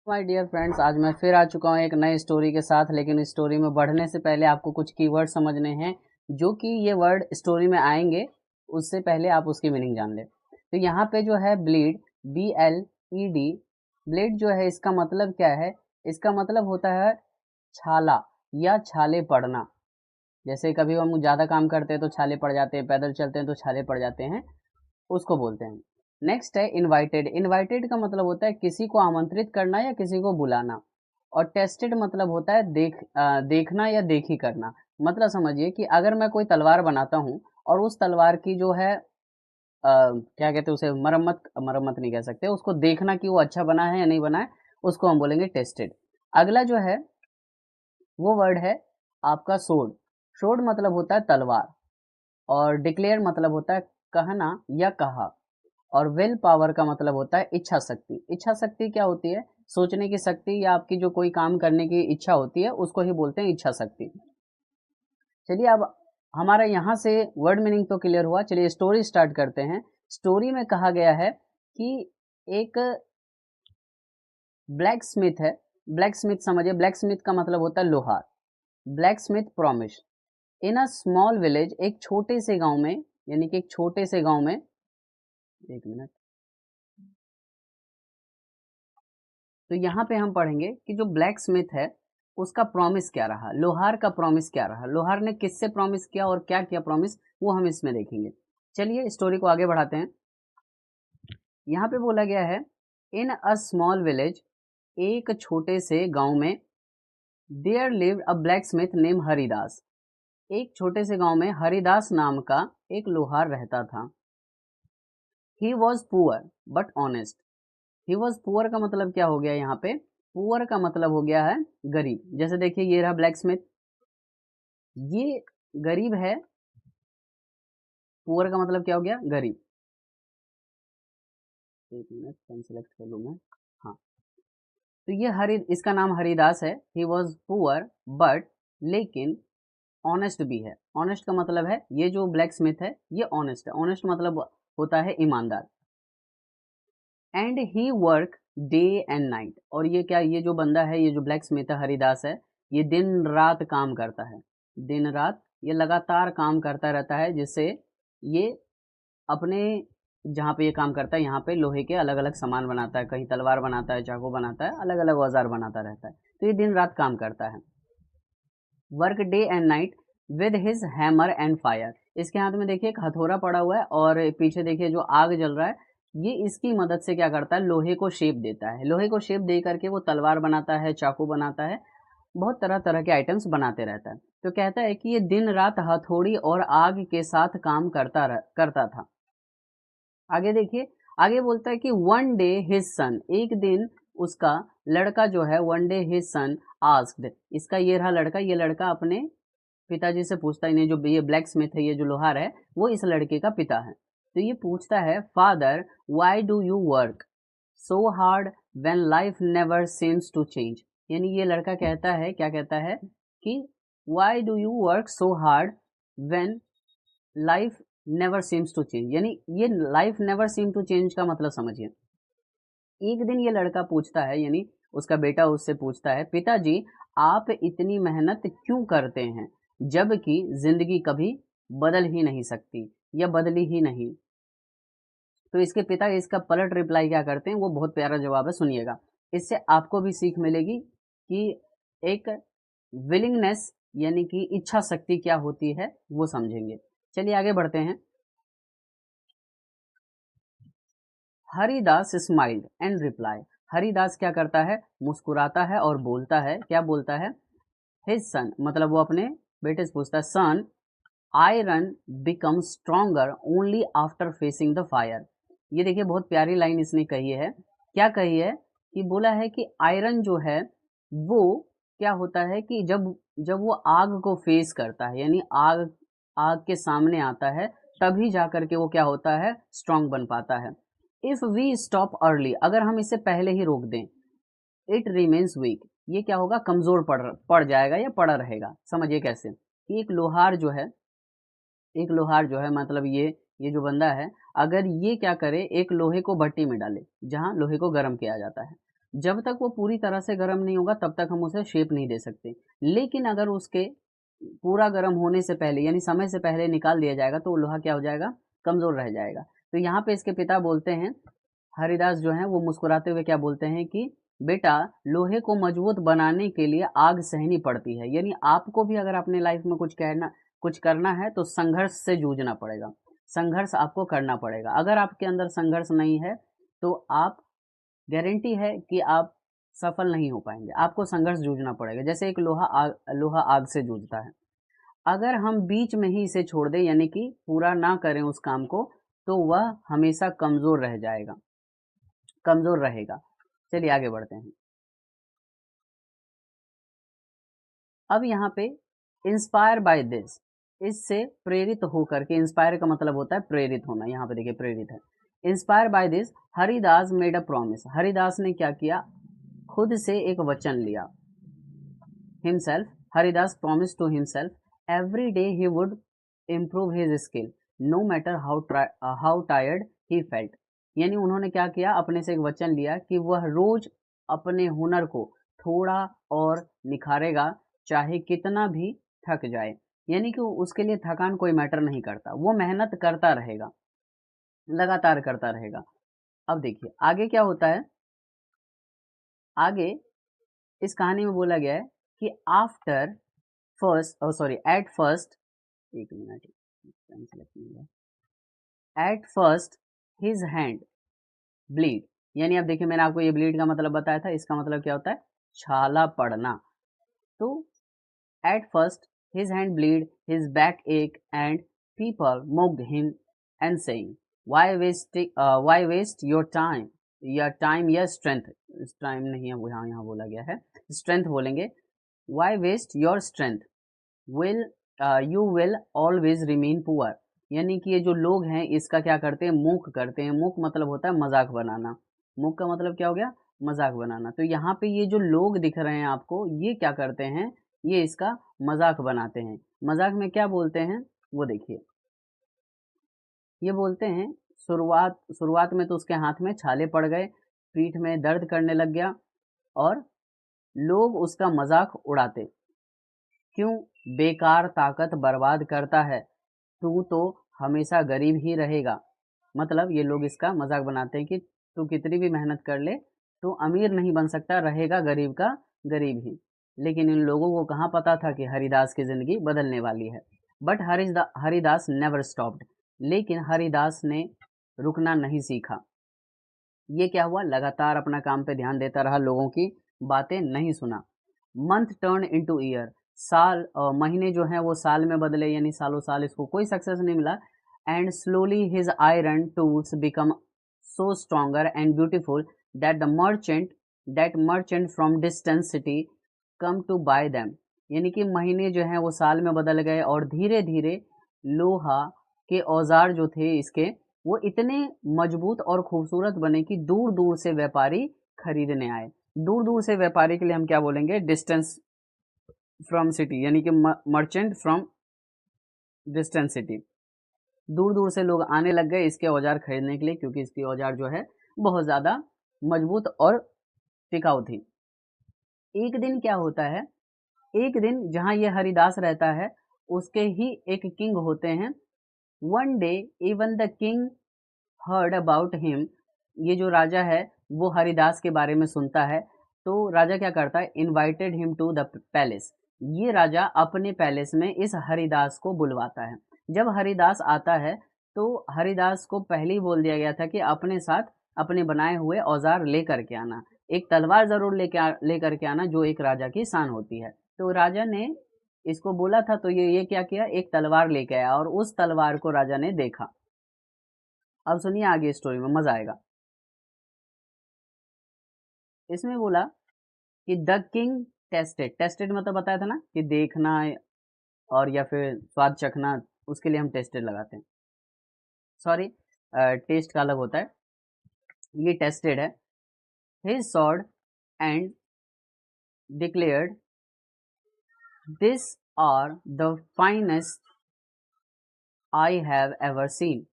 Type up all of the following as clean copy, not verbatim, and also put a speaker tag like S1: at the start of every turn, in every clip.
S1: My dear friends, आज मैं फिर आ चुका हूँ एक नई स्टोरी के साथ। लेकिन इस स्टोरी में बढ़ने से पहले आपको कुछ कीवर्ड समझने हैं, जो कि ये वर्ड स्टोरी में आएंगे। उससे पहले आप उसकी मीनिंग जान ले। तो यहाँ पे जो है ब्लीड, BLED, ब्लीड जो है इसका मतलब क्या है? इसका मतलब होता है छाला या छाले पड़ना। जैसे कभी हम ज़्यादा काम करते हैं तो छाले पड़ जाते हैं, पैदल चलते हैं तो छाले पड़ जाते हैं, उसको बोलते हैं। नेक्स्ट है इनवाइटेड। इनवाइटेड का मतलब होता है किसी को आमंत्रित करना या किसी को बुलाना। और टेस्टेड मतलब होता है देखना या देखी करना। मतलब समझिए कि अगर मैं कोई तलवार बनाता हूँ और उस तलवार की जो है क्या कहते हैं उसे, मरम्मत मरम्मत नहीं कह सकते, उसको देखना कि वो अच्छा बना है या नहीं बना है, उसको हम बोलेंगे टेस्टेड। अगला जो है वो वर्ड है आपका सोड। सोड मतलब होता है तलवार। और डिक्लेयर मतलब होता है कहना या कहा। और विल पावर का मतलब होता है इच्छा शक्ति। इच्छा शक्ति क्या होती है? सोचने की शक्ति या आपकी जो कोई काम करने की इच्छा होती है उसको ही बोलते हैं इच्छा शक्ति। चलिए अब हमारा यहाँ से वर्ड मीनिंग तो क्लियर हुआ। चलिए स्टोरी स्टार्ट करते हैं। स्टोरी में कहा गया है कि एक ब्लैक स्मिथ है। ब्लैक स्मिथ समझिए, ब्लैक स्मिथ का मतलब होता है लोहार। Black Smith promise in a small village, एक छोटे से गांव में, यानी कि एक छोटे से गांव में, एक मिनट। तो यहाँ पे हम पढ़ेंगे कि जो ब्लैक स्मिथ है उसका प्रॉमिस क्या रहा, लोहार का प्रॉमिस क्या रहा, लोहार ने किससे प्रॉमिस किया और क्या किया प्रॉमिस, वो हम इसमें देखेंगे। चलिए स्टोरी को आगे बढ़ाते हैं। यहाँ पे बोला गया है इन अ स्मॉल विलेज, एक छोटे से गांव में, there lived a blacksmith name Haridas. एक छोटे से गांव में हरिदास नाम का एक लोहार रहता था। He was poor but honest. He was poor का मतलब क्या हो गया यहाँ पे? पुअर का मतलब हो गया है गरीब। जैसे देखिए ये रहा ब्लैक स्मिथ, ये गरीब है। पुअर का मतलब क्या हो गया? गरीब। एक मिनट पेन सेलेक्ट कर लूँ मैं। हाँ, तो ये हरि, इसका नाम हरिदास है। ही वॉज पुअर बट, लेकिन ऑनेस्ट भी है। ऑनेस्ट का मतलब है ये जो ब्लैक स्मिथ है ये ऑनेस्ट है। ऑनेस्ट मतलब होता है ईमानदार। And he work day and night. और ये क्या, ये जो बंदा है, ये जो ब्लैक स्मिथ है, हरिदास है, ये दिन रात काम करता है। दिन रात ये लगातार काम करता रहता है, जिससे ये अपने, जहाँ पे ये काम करता है यहाँ पे लोहे के अलग अलग सामान बनाता है, कहीं तलवार बनाता है, चाकू बनाता है, अलग अलग औजार बनाता रहता है। तो ये दिन रात काम करता है। Work day and night with his hammer and fire. इसके हाथ में देखिए एक हथौड़ा पड़ा हुआ है और पीछे देखिए जो आग जल रहा है, ये इसकी मदद से क्या करता है, लोहे को शेप देता है। लोहे को शेप दे करके वो तलवार बनाता है, चाकू बनाता है, बहुत तरह तरह के आइटम्स बनाते रहता है। तो कहता है कि ये दिन रात हथौड़ी और आग के साथ काम करता था। आगे देखिए, आगे बोलता है कि वन डे हिज सन, एक दिन उसका लड़का जो है, one day his son asked, इसका ये रहा लड़का, ये लड़का अपने पिताजी से पूछता है, इन्हें जो ये ब्लैक स्मिथ है, ये जो लोहार है, वो इस लड़के का पिता है। तो ये पूछता है, father why do you work so hard when life never seems to change. यानी ये लड़का कहता है, क्या कहता है कि why do you work so hard when life never seems to change. यानी ये life never seem to change का मतलब समझिए। एक दिन ये लड़का पूछता है, यानी उसका बेटा उससे पूछता है, पिताजी आप इतनी मेहनत क्यों करते हैं जबकि जिंदगी कभी बदल ही नहीं सकती या बदली ही नहीं। तो इसके पिता इसका पलट रिप्लाई क्या करते हैं, वो बहुत प्यारा जवाब है, सुनिएगा। इससे आपको भी सीख मिलेगी कि एक विलिंगनेस यानी कि इच्छा शक्ति क्या होती है, वो समझेंगे। चलिए आगे बढ़ते हैं। Haridas smiled and reply. Haridas क्या करता है, मुस्कुराता है और बोलता है, क्या बोलता है? हिज सन, मतलब वो अपने बेटे से पूछता है, son iron become stronger only after facing the fire. ये देखिए बहुत प्यारी लाइन इसने कही है। क्या कही है? कि बोला है कि आयरन जो है वो क्या होता है कि जब जब वो आग को फेस करता है, यानी आग आग के सामने आता है, तभी जाकर के वो क्या होता है, स्ट्रांग बन पाता है। इफ वी स्टॉप अर्ली, अगर हम इसे पहले ही रोक दें, इट रिमेन्स वीक, ये क्या होगा, कमजोर पड़ जाएगा या पड़ा रहेगा। समझिए कैसे कि एक लोहार जो है, मतलब ये जो बंदा है, अगर ये क्या करे, एक लोहे को भट्टी में डाले जहां लोहे को गर्म किया जाता है, जब तक वो पूरी तरह से गर्म नहीं होगा तब तक हम उसे शेप नहीं दे सकते। लेकिन अगर उसके पूरा गर्म होने से पहले यानी समय से पहले निकाल दिया जाएगा तो लोहा क्या हो जाएगा, कमज़ोर रह जाएगा। तो यहाँ पे इसके पिता बोलते हैं, हरिदास जो हैं वो मुस्कुराते हुए क्या बोलते हैं कि बेटा, लोहे को मजबूत बनाने के लिए आग सहनी पड़ती है। यानी आपको भी अगर अपने लाइफ में कुछ करना है तो संघर्ष से जूझना पड़ेगा, संघर्ष आपको करना पड़ेगा। अगर आपके अंदर संघर्ष नहीं है तो आप गारंटी है कि आप सफल नहीं हो पाएंगे, आपको संघर्ष जूझना पड़ेगा। जैसे एक लोहा आग से जूझता है। अगर हम बीच में ही इसे छोड़ दें यानी कि पूरा ना करें उस काम को, तो वह हमेशा कमज़ोर रह जाएगा, कमज़ोर रहेगा। चलिए आगे बढ़ते हैं। अब यहाँ पे इंस्पायर बाय दिस, इससे प्रेरित होकर के, इंस्पायर का मतलब होता है प्रेरित होना, यहाँ पे देखिए प्रेरित है। Inspire by this Haridas made a promise, Haridas ने क्या किया, खुद से एक वचन लिया। Himself, Haridas promise to himself every day he would improve his skill no matter how tired he felt. यानी उन्होंने क्या किया, अपने से एक वचन लिया कि वह रोज अपने हुनर को थोड़ा और निखारेगा, चाहे कितना भी थक जाए। यानी कि उसके लिए थकान कोई मैटर नहीं करता, वो मेहनत करता रहेगा, लगातार करता रहेगा। अब देखिए आगे क्या होता है। आगे इस कहानी में बोला गया है कि आफ्टर फर्स्ट एट फर्स्ट, एक minute, eight first his hand bleed. यानी अब देखिए मैंने आपको ये ब्लीड का मतलब बताया था, इसका मतलब क्या होता है, छाला पड़ना। तो at first his hand bleed, his back ache and people mocked him and saying why waste your time, या टाइम या स्ट्रेंथ, टाइम नहीं है वो यहाँ बोला गया है, स्ट्रेंथ बोलेंगे। Why waste your strength will you will always remain poor. यानी कि ये जो लोग हैं इसका क्या करते हैं, मूक करते हैं। मूक मतलब होता है मजाक बनाना, मूक का मतलब क्या हो गया, मजाक बनाना। तो यहाँ पे ये जो लोग दिख रहे हैं आपको, ये क्या करते हैं, ये इसका मजाक बनाते हैं। मजाक में क्या बोलते हैं वो देखिए, ये बोलते हैं शुरुआत में तो उसके हाथ में छाले पड़ गए, पीठ में दर्द करने लग गया और लोग उसका मजाक उड़ाते, क्यों बेकार ताकत बर्बाद करता है, तू तो हमेशा गरीब ही रहेगा। मतलब ये लोग इसका मजाक बनाते हैं कि तू कितनी भी मेहनत कर ले तो अमीर नहीं बन सकता, रहेगा गरीब का गरीब ही। लेकिन इन लोगों को कहाँ पता था कि हरिदास की जिंदगी बदलने वाली है। बट हरिदास नेवर स्टॉप्ड, लेकिन हरिदास ने रुकना नहीं सीखा। ये क्या हुआ, लगातार अपना काम पे ध्यान देता रहा, लोगों की बातें नहीं सुना। मंथ टर्न इनटू ईयर, महीने जो हैं वो साल में बदले, यानी सालों साल इसको कोई सक्सेस नहीं मिला। And slowly his iron tools become so stronger and beautiful that merchant from distant city come to buy them. यानी कि महीने जो हैं वो साल में बदल गए और धीरे धीरे लोहा के औजार जो थे इसके, वो इतने मजबूत और खूबसूरत बने कि दूर दूर से व्यापारी खरीदने आए। दूर दूर से व्यापारी के लिए हम क्या बोलेंगे, डिस्टेंस फ्रॉम सिटी, यानी कि मर्चेंट फ्रॉम डिस्टेंस सिटी। दूर दूर से लोग आने लग गए इसके औजार खरीदने के लिए, क्योंकि इसकी औजार जो है बहुत ज़्यादा मजबूत और टिकाऊ थी। एक दिन क्या होता है, एक दिन जहाँ ये हरिदास रहता है उसके ही एक किंग होते हैं। One day even the king heard about him, ये जो राजा है वो हरिदास के बारे में सुनता है। तो राजा क्या करता है, invited him to the palace. ये राजा अपने पैलेस में इस हरिदास को बुलवाता है। जब हरिदास आता है तो हरिदास को पहले ही बोल दिया गया था कि अपने साथ अपने बनाए हुए औजार लेकर के आना, एक तलवार जरूर लेकर के आना, जो एक राजा की शान होती है। तो राजा ने इसको बोला था, तो ये क्या किया, एक तलवार लेके आया और उस तलवार को राजा ने देखा। अब सुनिए आगे स्टोरी में मजा आएगा। इसमें बोला कि द किंग टेस्टेड मतलब बताया था ना कि देखना और या फिर स्वाद चखना, उसके लिए हम टेस्टेड लगाते हैं। सॉरी, टेस्ट का अलग होता है, ये टेस्टेड है। His sword and declared this are the finest I have ever seen,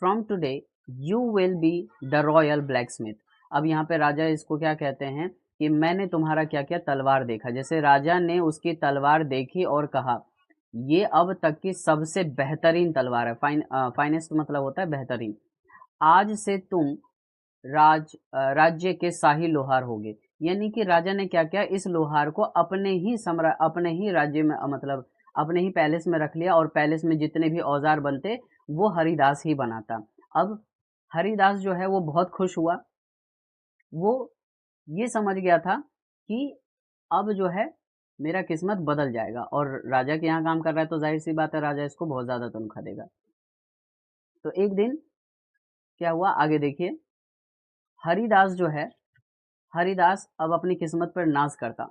S1: from today you will be the royal blacksmith. अब यहाँ पे राजा इसको क्या कहते हैं कि मैंने तुम्हारा क्या किया, तलवार देखा। जैसे राजा ने उसकी तलवार देखी और कहा ये अब तक की सबसे बेहतरीन तलवार है। फाइनेस्ट मतलब होता है बेहतरीन। आज से तुम राज्य के शाही लोहार होगे। यानी कि राजा ने क्या किया, इस लोहार को अपने ही राज्य में मतलब अपने ही पैलेस में रख लिया, और पैलेस में जितने भी औजार बनते वो हरिदास ही बनाता। अब हरिदास जो है वो बहुत खुश हुआ। वो ये समझ गया था कि अब जो है मेरा किस्मत बदल जाएगा, और राजा के यहाँ काम कर रहा है तो जाहिर सी बात है राजा इसको बहुत ज़्यादा तनख्वाह देगा। तो एक दिन क्या हुआ आगे देखिए। हरिदास जो है, हरिदास अब अपनी किस्मत पर नाज करता।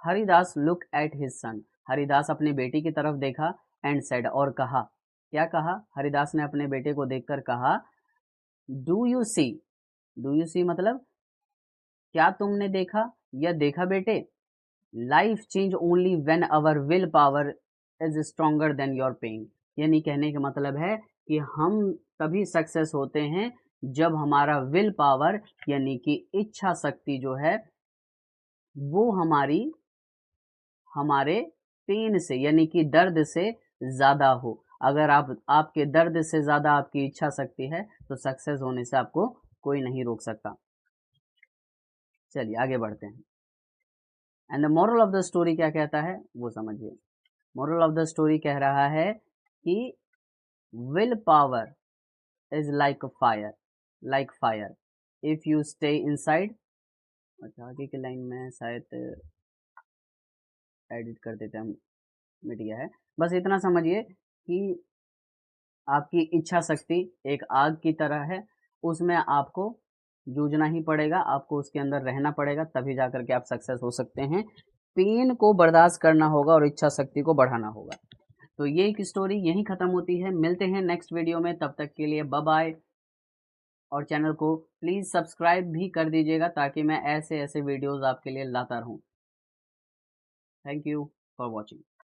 S1: Haridas look at his son, Haridas अपने बेटी की तरफ देखा, एंड सेड, और कहा, क्या कहा, हरिदास ने अपने बेटे को देखकर कहा, do you see, do you see मतलब क्या तुमने देखा, या देखा बेटे, life change only when our will power is stronger than your pain. यानी कहने का मतलब है कि हम तभी सक्सेस होते हैं जब हमारा विल पावर यानी कि इच्छा शक्ति जो है वो हमारे पेन से यानी कि दर्द से ज़्यादा हो। अगर आपके दर्द से ज़्यादा आपकी इच्छा शक्ति है तो सक्सेस होने से आपको कोई नहीं रोक सकता। चलिए आगे बढ़ते हैं। And the moral of the story क्या कहता है वो समझिए। मोरल ऑफ द स्टोरी कह रहा है कि will power is like fire if you stay inside. अच्छा आगे की लाइन में शायद एडिट कर देते हैं, मिट गया है। बस इतना समझिए कि आपकी इच्छा शक्ति एक आग की तरह है, उसमें आपको जूझना ही पड़ेगा, आपको उसके अंदर रहना पड़ेगा, तभी जाकर के आप सक्सेस हो सकते हैं। पेन को बर्दाश्त करना होगा और इच्छा शक्ति को बढ़ाना होगा। तो ये एक स्टोरी यहीं ख़त्म होती है। मिलते हैं नेक्स्ट वीडियो में, तब तक के लिए बाय बाय। और चैनल को प्लीज़ सब्सक्राइब भी कर दीजिएगा ताकि मैं ऐसे ऐसे वीडियोज़ आपके लिए लाता रहूँ। Thank you for watching.